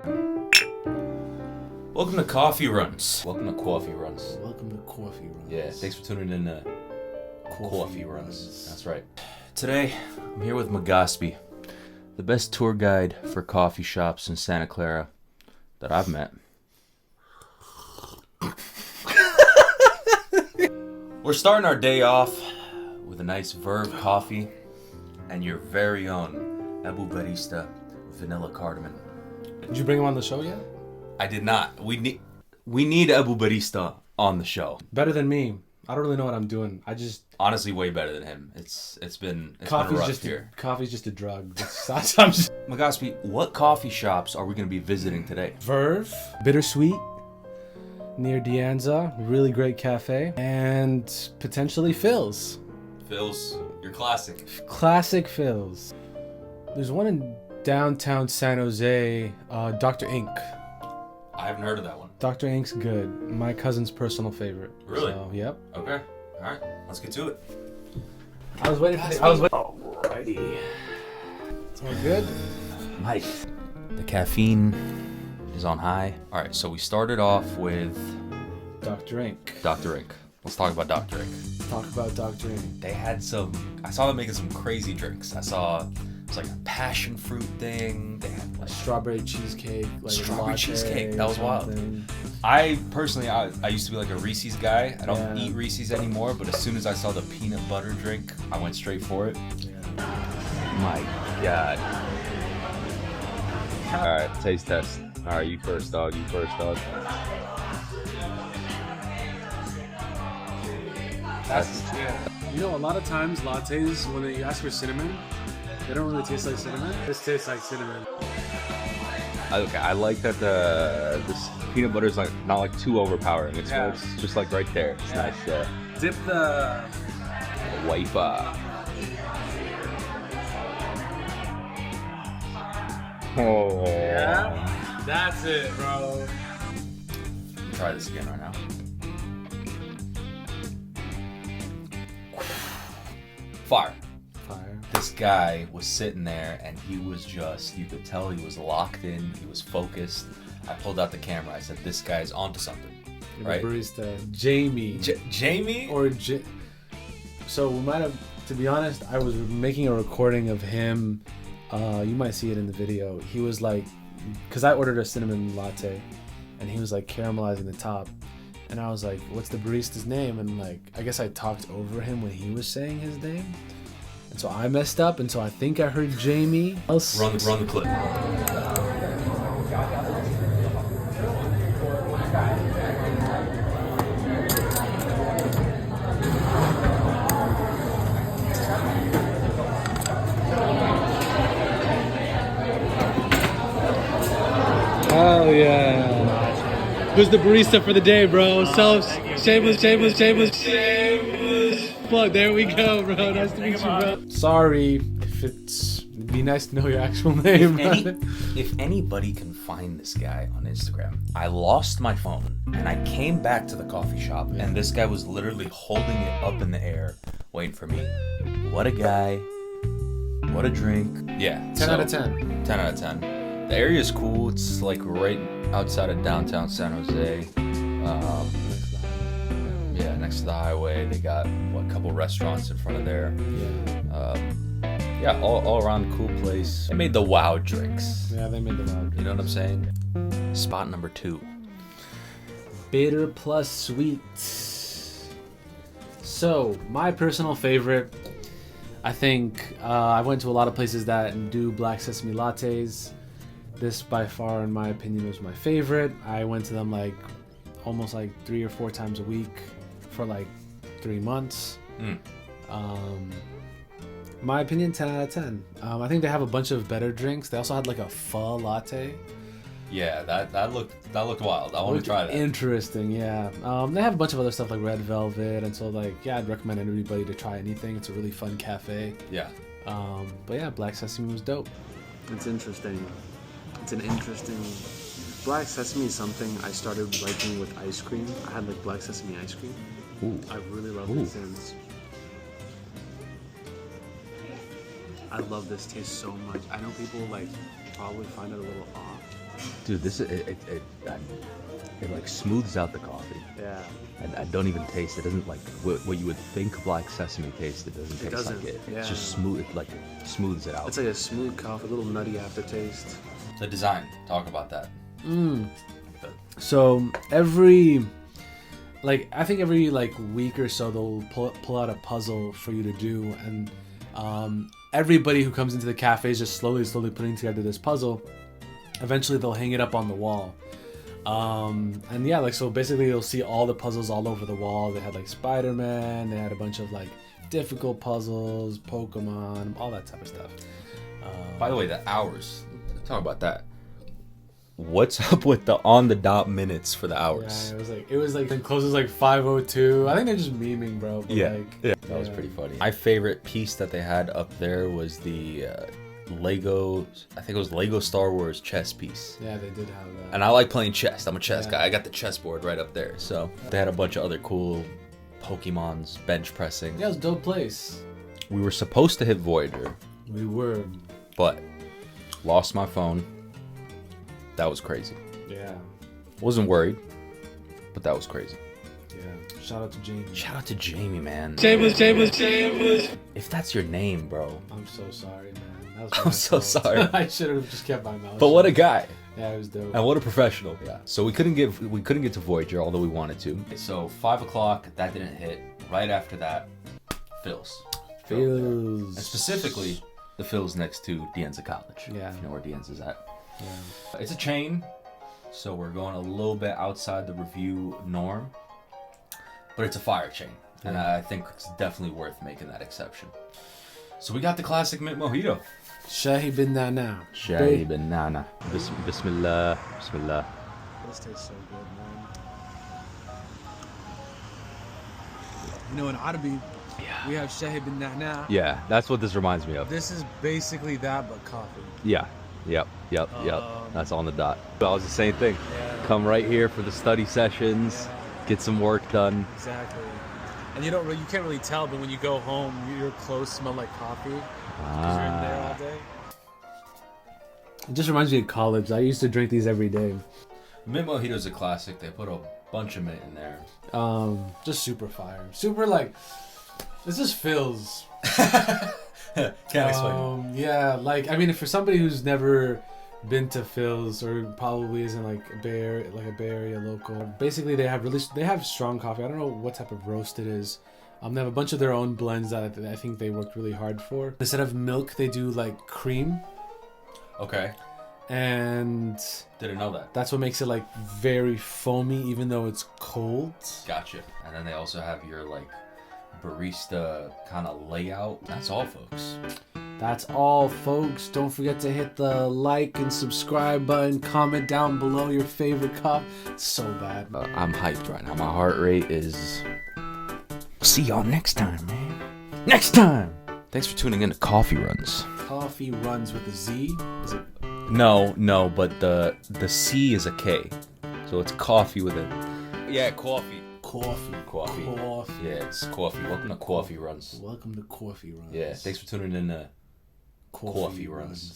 Welcome to Coffee Runs. Welcome to Coffee Runs. Welcome to Coffee Runs. Yeah, thanks for tuning in to Coffee Runs. That's right. Today, I'm here with Magaspi, the best tour guide for coffee shops in Santa Clara that I've met. We're starting our day off with a nice Verve coffee and your very own Abu Barista Vanilla Cardamom. Did you bring him on the show yet? I did not. We need Abu Barista on the show. Better than me. I don't really know what I'm doing. I just Honestly, way better than him. It's been rough here. Coffee's just a drug. I'm just Magaspi, what coffee shops are we going to be visiting today? Verve, Bittersweet, near Dianza, really great cafe, and potentially Phil's. Phil's, your classic. Classic Phil's. There's one in downtown San Jose, Dr. Ink. I haven't heard of that one. Dr. Ink's good. My cousin's personal favorite. Really? So, yep. Okay. All right. Let's get to it. I was waiting for the... Alrighty. It's all good? Mike. The caffeine is on high. All right. So we started off with Dr. Ink. Dr. Ink. Let's talk about Dr. Ink. Talk about Dr. Ink. They had I saw them making some crazy drinks. I saw it was like a passion fruit thing. They had like Strawberry cheesecake. Like strawberry cheesecake. That was something. wild. I personally, I used to be like a Reese's guy. I don't Yeah. eat Reese's anymore, but as soon as I saw the peanut butter drink, I went straight for it. Yeah. My God. All right, taste test. All right, you first, dog. You first, dog. You know, a lot of times lattes, when you ask for cinnamon, they don't really taste like cinnamon. This tastes like cinnamon. Okay, I like that this peanut butter is like not like too overpowering. It's just like right there. It's nice. Yeah. Dip the... Wiper. Oh. Yeah? That's it, bro. Try this again right now. Fire. This guy was sitting there and he was just, you could tell he was locked in, he was focused. I pulled out the camera, I said, this guy's onto something, right? The barista, Jamie. Jamie? So we might have, to be honest, I was making a recording of him. You might see it in the video. He was like, because I ordered a cinnamon latte and he was like caramelizing the top. And I was like, what's the barista's name? And like, I guess I talked over him when he was saying his name. And so I messed up, and so I think I heard Jamie. Run the clip. Oh yeah. Who's the barista for the day, bro? Shameless. Plug. There we go, bro. Nice to meet you, bro. Sorry if it'd be nice to know your actual name. If anybody can find this guy on Instagram, I lost my phone and I came back to the coffee shop and this guy was literally holding it up in the air, waiting for me. What a guy. What a drink. Yeah. 10 out of 10. 10 out of 10. The area is cool. It's like right outside of downtown San Jose. Yeah, next to the highway. They got a couple restaurants in front of there. Yeah, all around cool place. They made the wow drinks. Yeah, they made the wow. You know what I'm saying? Spot number 2. Bitter plus sweet. So, my personal favorite, I think I went to a lot of places that do black sesame lattes. This, by far, in my opinion, was my favorite. I went to them like almost like 3 or 4 times a week for like 3 months. My opinion, 10 out of 10. I think they have a bunch of better drinks. They also had like a pho latte. Yeah, that looked wild. I want to try that. Interesting, yeah. They have a bunch of other stuff like red velvet, and so like yeah, I'd recommend anybody to try anything. It's a really fun cafe. Yeah. But yeah, black sesame was dope. It's interesting. It's an interesting. Black sesame is something I started liking with ice cream. I had like black sesame ice cream. Ooh. I really love it since. I love this taste so much. I know people like probably find it a little off, Dude, this it like smooths out the coffee. Yeah. And I don't even taste it. It doesn't like what you would think black sesame tastes. It doesn't taste doesn't, like it. yeah. It's just smooth. It like smooths it out. It's like a smooth coffee, a little nutty aftertaste. The design. Talk about that. So every week or so they'll pull out a puzzle for you to do, and everybody who comes into the cafe is just slowly putting together this puzzle. Eventually they'll hang it up on the wall. And yeah, like, so basically you'll see all the puzzles all over the wall. They had like Spider-Man, they had a bunch of like difficult puzzles, Pokemon, all that type of stuff. By the way, the hours. Talk about that. What's up with the on the dot minutes for the hours? Yeah, it was like it closes like 5:02. I think they're just memeing, bro. But Yeah, like, yeah, that was pretty funny. My favorite piece that they had up there was the Lego. I think it was Lego Star Wars chess piece. Yeah, they did have that. And I like playing chess. I'm a chess Yeah. guy. I got the chessboard right up there. So they had a bunch of other cool Pokemons, bench pressing. Yeah, it was a dope place. We were supposed to hit Voyager, We were. but lost my phone. That was crazy. Yeah. Wasn't worried, but that was crazy. Yeah. Shout out to Jamie. Shout out to Jamie, man. Chambers. If that's your name, bro. I'm so sorry, man. That was I'm my so fault. sorry. I should have just kept my mouth But what a shut. guy. Yeah, it was dope. And what a professional. Yeah. So we couldn't get to Voyager, although we wanted to. So 5 o'clock, that didn't hit. Right after that, Phil's. And Feels. specifically, the Phil's next to Dianza College. Yeah. If you know where Dianza's at. Yeah. It's a chain, so we're going a little bit outside the review norm. But it's a fire chain, and I think it's definitely worth making that exception. So we got the classic mint mojito. Shahi bin now. Shahi banana. Bismillah. Bismillah. This tastes so good, man. You know, in Arabi, Yeah. we have Shahi bin Na'na. Yeah, that's what this reminds me of. This is basically that, but coffee. Yeah. Yep. That's on the dot. That was the same thing. Yeah. Come right here for the study sessions, get some work done. Exactly. And you can't really tell, but when you go home, your clothes smell like coffee because you're in there all day. It just reminds me of college. I used to drink these every day. Mint mojito's a classic. They put a bunch of mint in there. Just super fire. Super like, this just feels. Can't explain. Yeah, like, I mean, for somebody who's never been to Phil's or probably isn't like a Bay Area local, basically they have strong coffee. I don't know what type of roast it is. They have a bunch of their own blends that I think they worked really hard for. Instead of milk, they do like cream, Okay. and Didn't know that. that's what makes it like very foamy, even though it's cold. Gotcha. And then they also have your like barista kind of layout. That's all, folks. That's all, folks. Don't forget to hit the like and subscribe button. Comment down below your favorite cup. It's so bad. I'm hyped right now. My heart rate is. See y'all next time, man. Next time. Thanks for tuning in to Coffee Runs. Coffee runs with a Z. Is it? No, but the C is a K, so it's coffee with a. Yeah, coffee. Coffee. Yeah, it's coffee. Welcome to Coffee Runs. Welcome to Coffee Runs. Yeah, thanks for tuning in to Coffee Runs.